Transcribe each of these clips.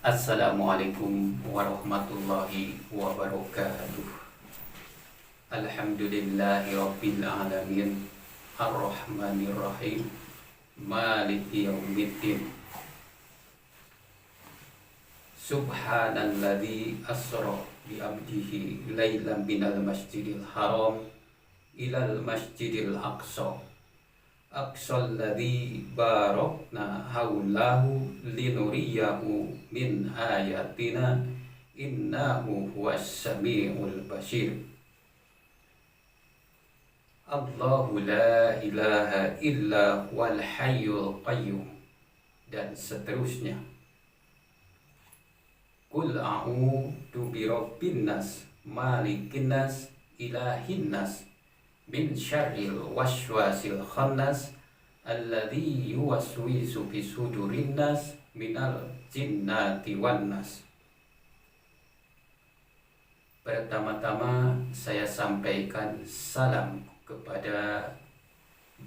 Assalamualaikum warahmatullahi wabarakatuh. Alhamdulillahi rabbil alamin. Ar-Rahmanir Rahim. Maliki yaumiddin. Subhanalladzi asra bi abdihi lailan minal masjidil haram ilal masjidil aqsa. Aqsalladzi barakna haulahu linuriyahu min ayatina innahu huwas samiul basir. Allahu la ilaha illa huwal hayyul qayyum, dan seterusnya. Qul a'udzu birabbin nas, malikin nas, ilahin nas, min syarril waswasil khannas, alladzi yuwaswisu fi sudurin nas minal jinnati wan nas. Pertama-tama saya sampaikan salam kepada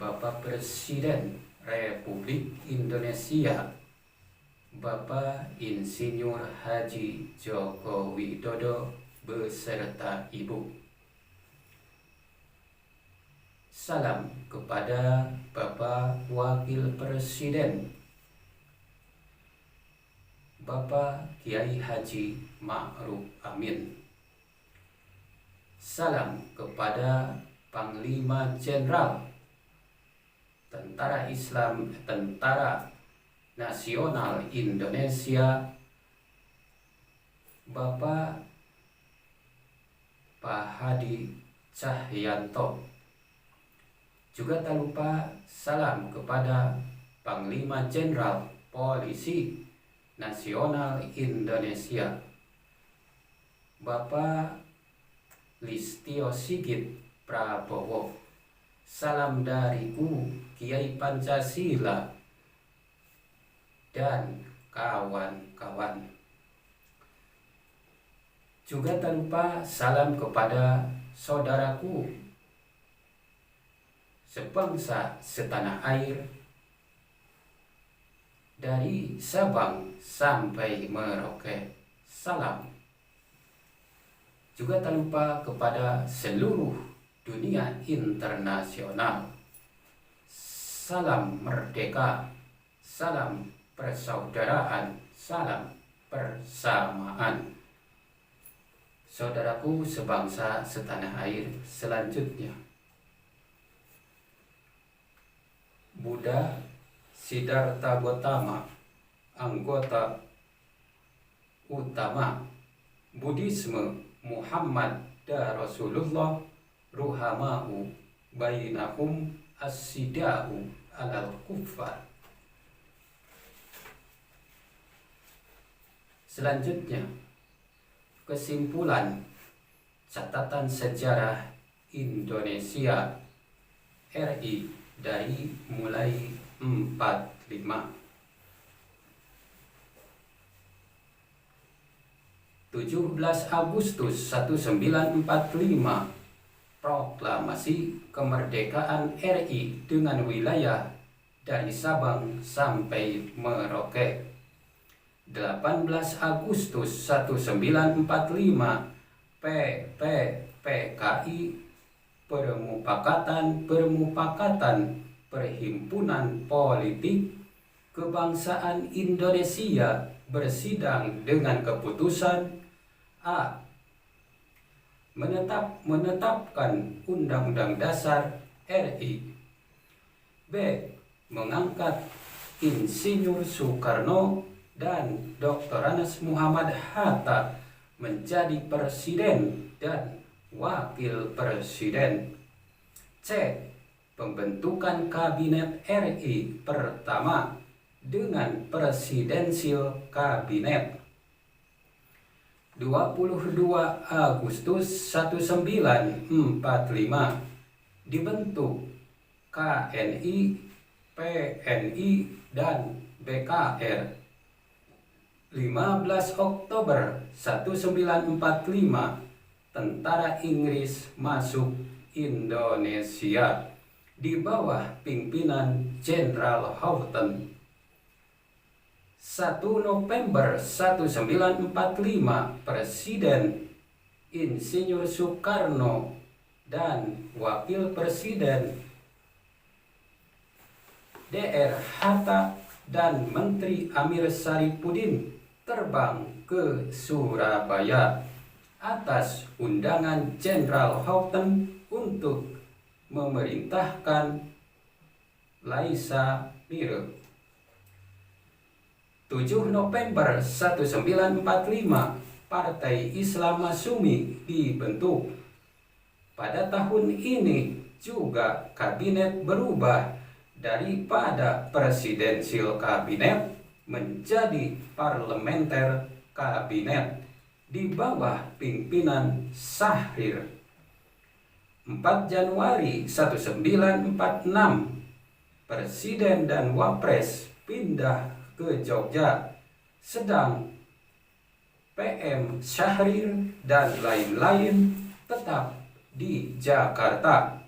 Bapak Presiden Republik Indonesia, Bapak Insinyur Haji Joko Widodo beserta Ibu. Salam kepada Bapak Wakil Presiden, Bapak Kiai Haji Ma'ruf Amin. Salam kepada Panglima Jenderal Tentara Nasional Indonesia, Bapak Pak Hadi Cahyanto. Juga tak lupa salam kepada Panglima Jenderal Polisi Nasional Indonesia, Bapak Listio Sigit Prabowo. Salam dariku, Kiai Pancasila dan kawan-kawan. Juga tak lupa salam kepada saudaraku sebangsa setanah air, dari Sabang sampai Merauke. Salam. Juga tak lupa kepada seluruh dunia internasional. Salam merdeka, salam persaudaraan, salam persamaan. Saudaraku sebangsa setanah air, selanjutnya Buddha Siddhartha Gautama, anggota utama Buddhisme Muhammad dan Rasulullah, ruhama'u bainahum as-sida'u alal kuffar. Selanjutnya, kesimpulan catatan sejarah Indonesia RI dari mulai 17 Agustus 1945, proklamasi kemerdekaan RI dengan wilayah dari Sabang sampai Merauke. 18 Agustus 1945, PKI, Permupakatan Perhimpunan Politik Kebangsaan Indonesia bersidang dengan keputusan A. Menetapkan Undang-Undang Dasar RI. B. Mengangkat Insinyur Soekarno dan Dr. Anas Muhammad Hatta menjadi presiden dan wakil presiden. C. Pembentukan Kabinet RI pertama dengan Presidensial Kabinet. 22 Agustus 1945 dibentuk KNI, PNI, dan BKR. 15 Oktober 1945 tentara Inggris masuk Indonesia di bawah pimpinan Jenderal Houghton. 1 November 1945, Presiden Insinyur Soekarno dan Wakil Presiden Dr. Hatta dan Menteri Amir Syarifuddin terbang ke Surabaya atas undangan Jenderal Houghton untuk memerintahkan Laisa Mire. 7 November 1945, Partai Islam Masyumi dibentuk. Pada tahun ini juga kabinet berubah daripada presidensial kabinet menjadi parlementer kabinet di bawah pimpinan Syahrir. 4 Januari 1946, Presiden dan Wapres pindah ke Jogja, sedang PM Syahrir dan lain-lain tetap di Jakarta.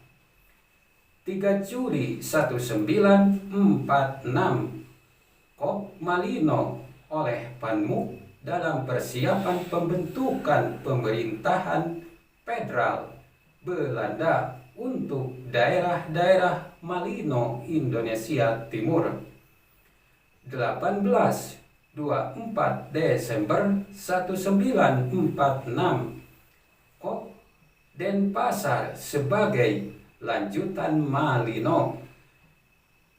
3 Juli 1946, Kop Malino oleh Panmuk dalam persiapan pembentukan pemerintahan federal Belanda untuk daerah-daerah Malino, Indonesia Timur. 24 Desember 1946, Kop Denpasar sebagai lanjutan Malino.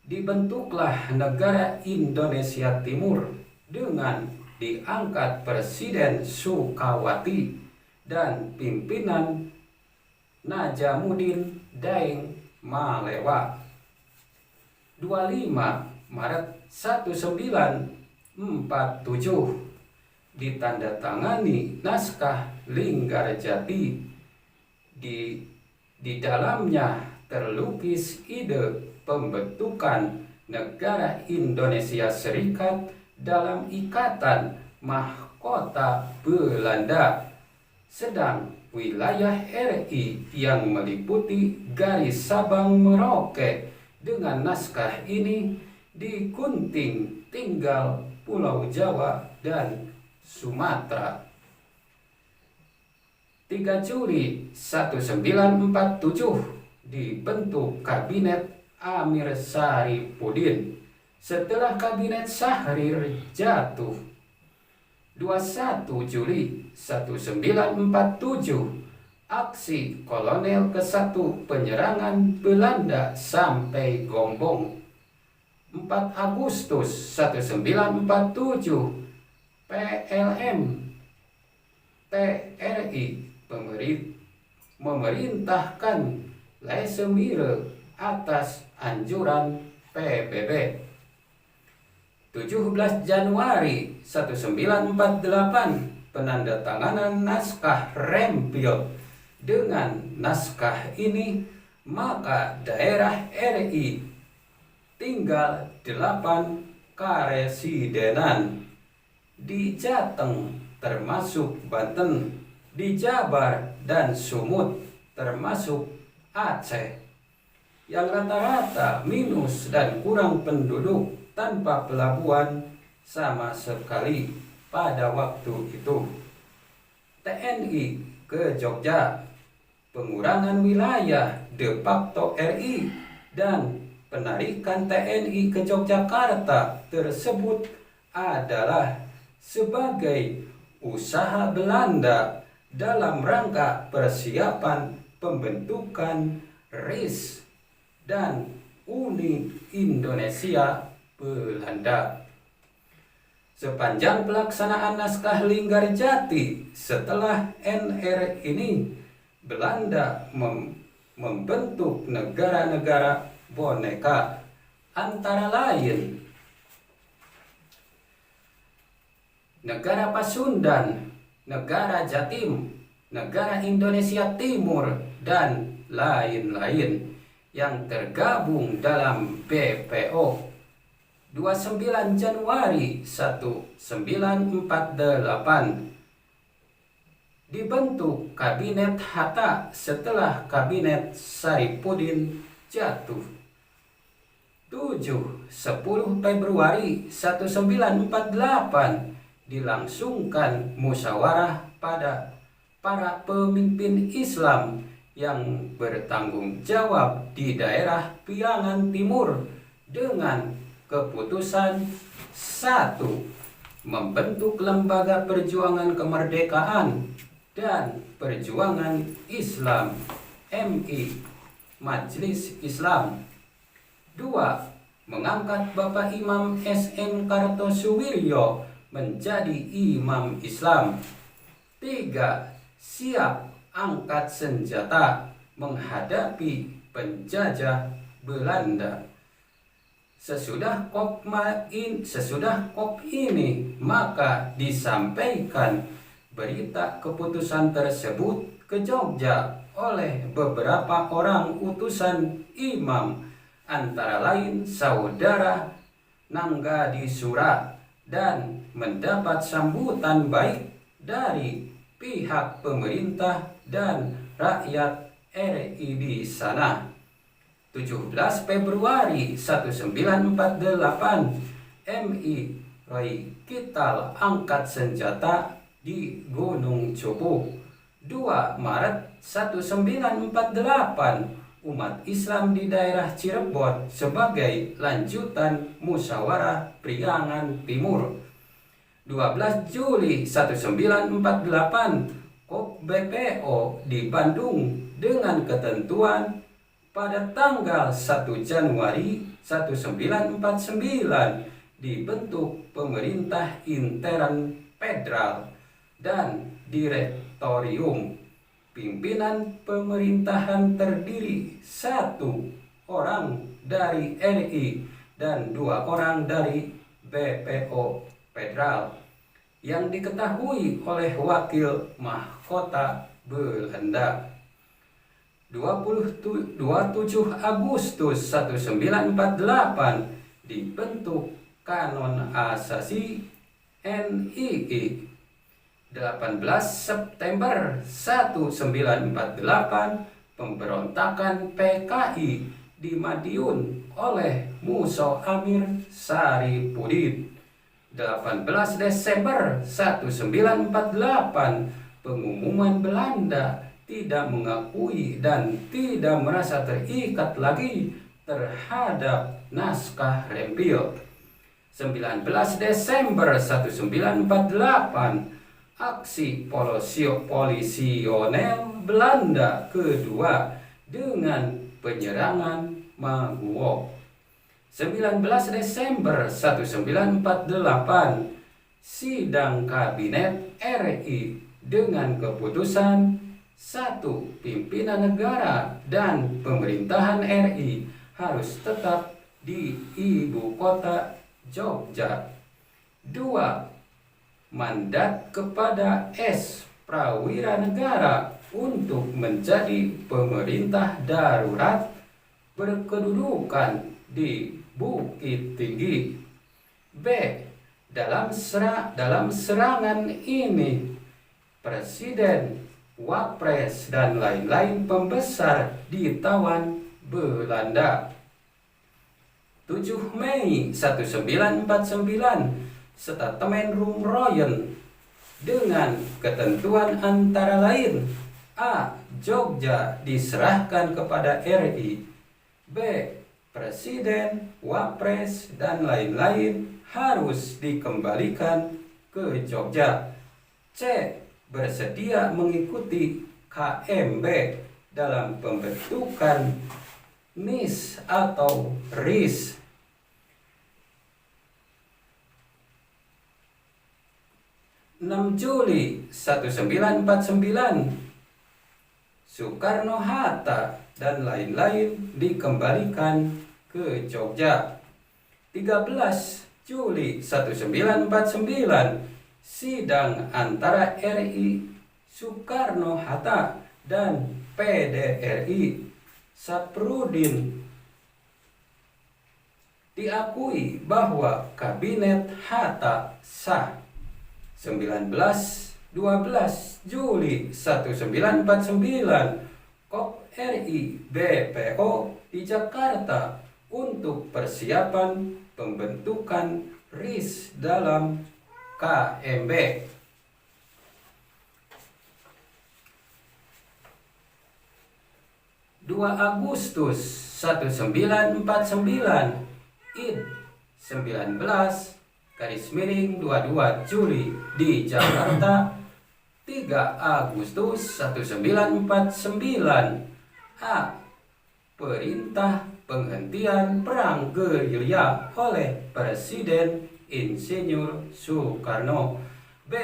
Dibentuklah negara Indonesia Timur dengan diangkat Presiden Sukawati dan pimpinan Najamuddin Daeng Malewa. 25 Maret 1947, ditandatangani naskah Linggarjati. Di dalamnya terlukis ide pembentukan negara Indonesia Serikat dalam Ikatan Mahkota Belanda, sedang wilayah RI yang meliputi garis Sabang Merauke dengan naskah ini digunting tinggal Pulau Jawa dan Sumatera. 3 Juli 1947, dibentuk Kabinet Amir Syarifuddin setelah Kabinet Syahrir jatuh. 21 Juli 1947, aksi Kolonel ke-1 penyerangan Belanda sampai Gombong. 4 Agustus 1947, PLM TRI memerintahkan Laisa Mire atas anjuran PBB. 17 Januari 1948, penandatanganan naskah Rempil. Dengan naskah ini, maka daerah RI tinggal 8 karesidenan di Jateng termasuk Banten, di Jabar dan Sumut termasuk Aceh, yang rata-rata minus dan kurang penduduk tanpa pelabuhan sama sekali pada waktu itu. TNI ke Jogja, pengurangan wilayah de facto RI dan penarikan TNI ke Yogyakarta tersebut adalah sebagai usaha Belanda dalam rangka persiapan pembentukan RIS dan Uni Indonesia Belanda. Sepanjang pelaksanaan naskah Linggarjati setelah NR ini, Belanda membentuk negara-negara boneka, antara lain negara Pasundan, negara Jatim, negara Indonesia Timur, dan lain-lain yang tergabung dalam BPO. 29 Januari 1948, dibentuk Kabinet Hatta setelah Kabinet Syarifuddin jatuh. 10 Februari 1948 dilangsungkan musyawarah pada para pemimpin Islam yang bertanggung jawab di daerah Piangan Timur dengan keputusan 1. Membentuk Lembaga Perjuangan Kemerdekaan dan Perjuangan Islam MI Majelis Islam. 2. Mengangkat Bapak Imam S.M. Kartosuwiryo menjadi Imam Islam. 3. Siap angkat senjata menghadapi penjajah Belanda. Sesudah COP ini maka disampaikan berita keputusan tersebut ke Jogja oleh beberapa orang utusan imam, antara lain Saudara Nanggadi Sura, dan mendapat sambutan baik dari pihak pemerintah dan rakyat RI di sana. 17 Februari 1948 MI Roy Kital angkat senjata di Gunung Cupu. 2 Maret 1948 umat Islam di daerah Cirebon sebagai lanjutan musyawarah Priangan Timur. 12 Juli 1948 COP BPO di Bandung dengan ketentuan pada tanggal 1 Januari 1949 dibentuk pemerintah intern federal dan direktorium. Pimpinan pemerintahan terdiri 1 orang dari RI dan 2 orang dari BPO federal yang diketahui oleh wakil mahkota Belanda. 27 Agustus 1948 dibentuk Kanon Asasi NII. 18 September 1948 pemberontakan PKI di Madiun oleh Musa Amir Saripudin. 18 Desember 1948 pengumuman Belanda tidak mengakui dan tidak merasa terikat lagi terhadap naskah Rempil. 19 Desember 1948 aksi polisionel Belanda kedua dengan penyerangan Maguwo. 19 Desember 1948 sidang kabinet RI dengan keputusan 1. Pimpinan negara dan pemerintahan RI harus tetap di ibu kota Jogja. 2. Mandat kepada S. Prawira Negara untuk menjadi pemerintah darurat berkedudukan di Bukit Tinggi. B. Dalam serangan ini Presiden, Wapres, dan lain-lain pembesar ditawan Belanda. 7 Mei 1949 Statement Rumroyen dengan ketentuan antara lain: A. Jogja diserahkan kepada RI. B. Presiden, Wapres, dan lain-lain harus dikembalikan ke Jogja. C. Bersedia mengikuti KMB dalam pembentukan NIS atau RIS. 6 Juli 1949 Soekarno-Hatta dan lain-lain dikembalikan ke Jogja. 13 Juli 1949 sidang antara RI Soekarno-Hatta dan PDRI Saprudin diakui bahwa kabinet Hatta sah. 12 Juli 1949 COP RI BPO di Jakarta untuk persiapan pembentukan RIS dalam KMB. 2 Agustus 1949 Id 19/22 Juli di Jakarta. 3 Agustus 1949 A. Perintah penghentian perang gerilya oleh Presiden Insinyur Soekarno. B.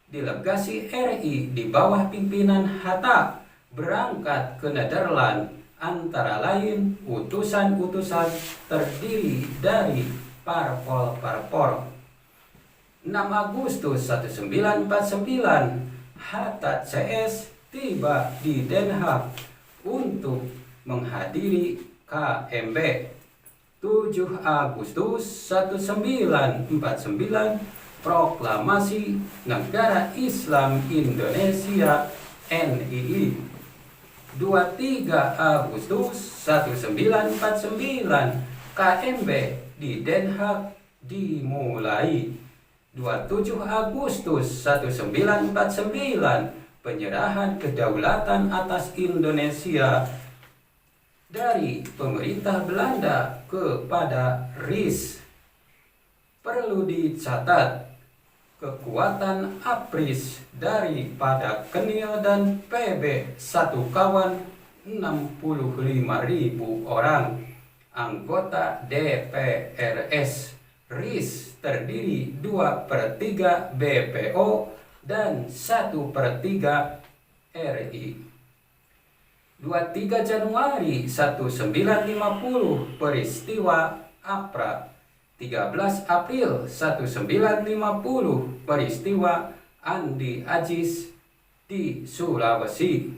Delegasi RI di bawah pimpinan Hatta berangkat ke Nederland, antara lain utusan-utusan terdiri dari parpol-parpol. 6 Agustus 1949 Hatta CS tiba di Den Haag untuk menghadiri KMB. 7 Agustus 1949 Proklamasi Negara Islam Indonesia NII. 23 Agustus 1949 KMB di Den Haag dimulai. 27 Agustus 1949 penyerahan kedaulatan atas Indonesia dari pemerintah Belanda kepada RIS. Perlu dicatat, kekuatan APRIS daripada Kenil dan PB satu kawan 65.000 orang. Anggota DPRS RIS terdiri 2/3 BPO dan 1/3 RI. 23 Januari 1950 peristiwa APRA. 13 April 1950 peristiwa Andi Ajis di Sulawesi.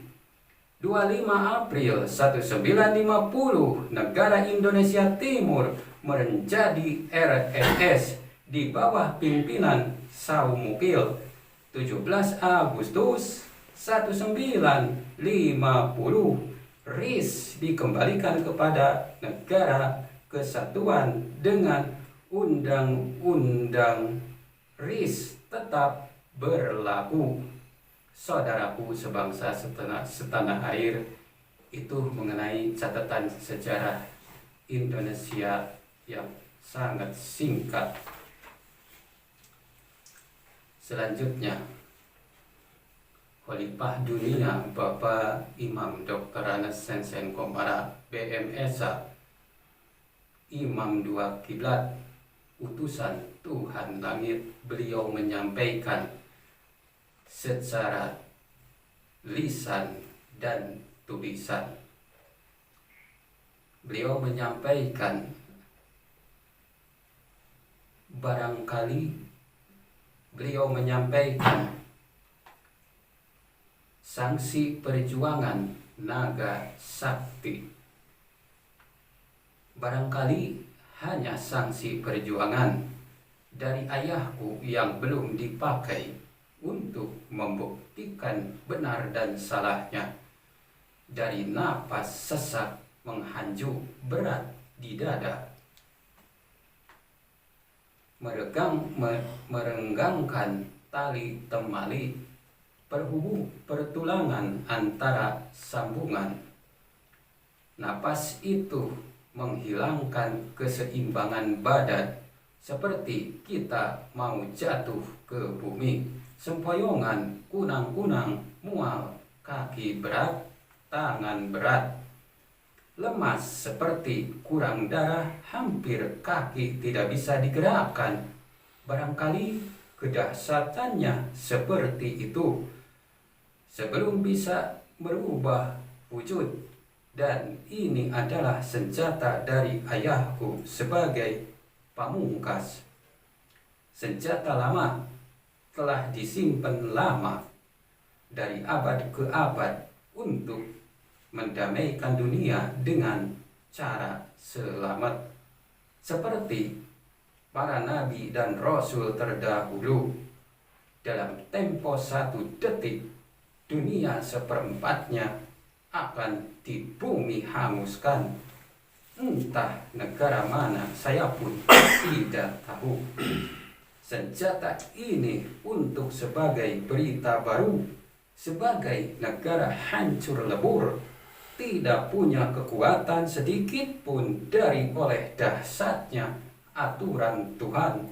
25 April 1950 negara Indonesia Timur menjadi RNS di bawah pimpinan Saumukil. 17 Agustus 1950 RIS dikembalikan kepada negara kesatuan dengan Undang-Undang RIS tetap berlaku. Saudaraku sebangsa setanah air, itu mengenai catatan sejarah Indonesia yang sangat singkat. Selanjutnya, Khalifah Dunia Bapak Imam Dr. Anas Sensen Komara BMSA, Imam 2 Kiblat, utusan Tuhan Langit. Beliau menyampaikan secara lisan dan tulisan. Beliau menyampaikan, barangkali beliau menyampaikan sanksi perjuangan naga sakti. Barangkali hanya sanksi perjuangan dari ayahku yang belum dipakai untuk membuktikan benar dan salahnya. Dari napas sesak menghanjuk berat di dada, merenggangkan tali temali pertulangan antara sambungan. Napas itu menghilangkan keseimbangan badan, seperti kita mau jatuh ke bumi. Sempoyongan kunang-kunang mual, kaki berat, tangan berat, lemas seperti kurang darah, hampir kaki tidak bisa digerakkan. Barangkali kedahsyatannya seperti itu sebelum bisa berubah wujud. Dan ini adalah senjata dari ayahku sebagai pamungkas. Senjata lama telah disimpan lama dari abad ke abad untuk mendamaikan dunia dengan cara selamat, seperti para nabi dan rasul terdahulu. Dalam tempo 1 detik, dunia seperempatnya akan di bumi hanguskan. entah negara mana, saya pun tidak tahu. Senjata ini untuk sebagai berita baru, sebagai negara hancur lebur, tidak punya kekuatan sedikit pun dari oleh dahsyatnya aturan Tuhan.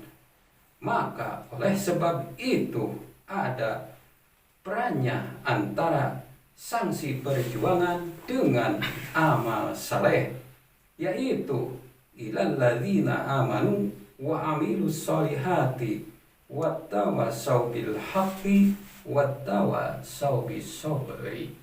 Maka oleh sebab itu ada perannya antara sanksi perjuangan dengan amal saleh, yaitu ilal ladzina amanu wa amilus solihati wattawassaw bil haqqi wattawassaw bis sabri.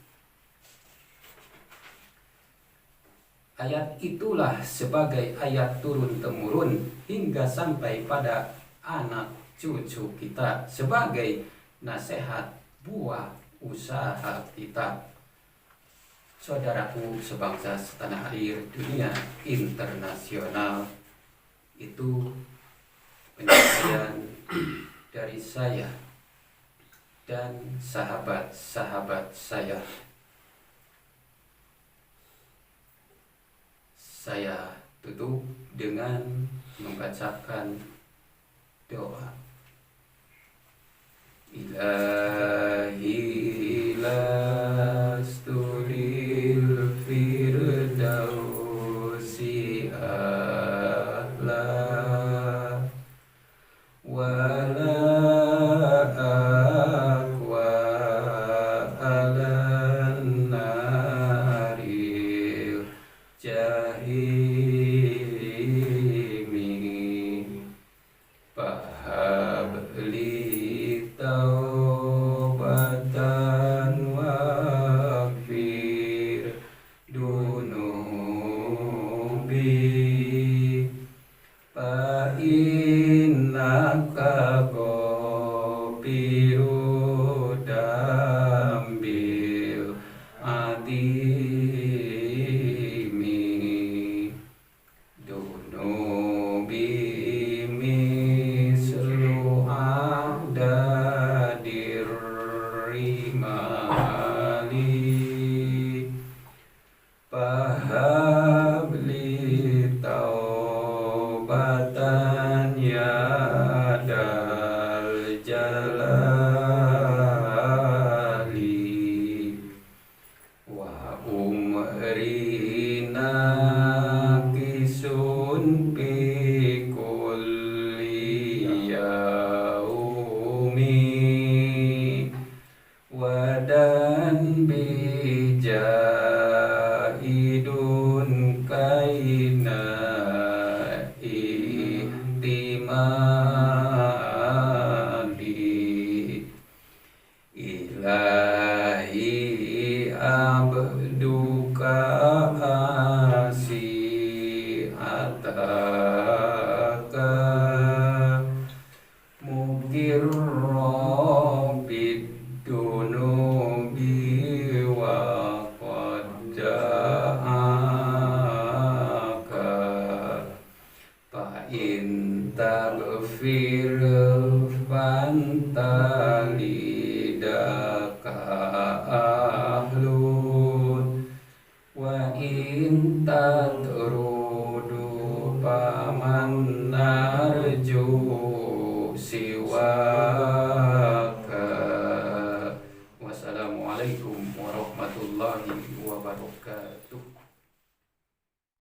Ayat itulah sebagai ayat turun-temurun hingga sampai pada anak cucu kita, sebagai nasihat buah usaha kita. Saudaraku sebangsa setanah air, dunia internasional, itu penyampaian dari saya dan sahabat-sahabat saya. Saya tutup dengan membacakan doa. Ilahi lastudil firdausi a'la wala aqwa alan naril jahimi pahabli taubatan waghfir dunubi fa innaka ghafirud dambil adimi dunubi mislu ahdadir rimali fahabli taubatan ya dal jalali wa umrina kisun bi kulli yaumi wadan bijahidun kaina ihtimali ilahi abduka asi'ataka mukir rabbid dunubi wa qadda'aka fa in taghfir fantalidaka ahlun wa in